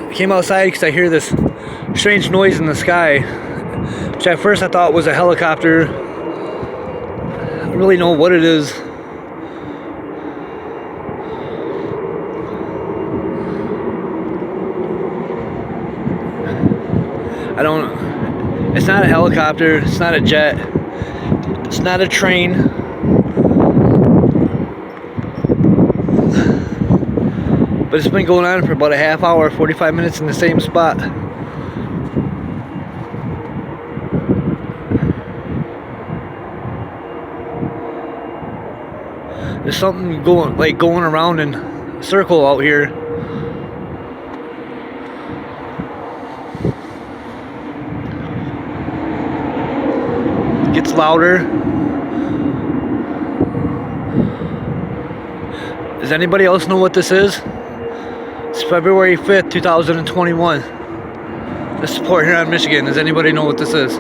I came outside because I hear this strange noise in the sky, which at first I thought was a helicopter. I don't really know what it is. It's not a helicopter, it's not a jet, it's not a train. But it's been going on for about a half hour, 45 minutes in the same spot. There's something going around in a circle out here. Gets louder. Does anybody else know what this is? It's February 5th, 2021. This is Port Huron, Michigan. Does anybody know what this is?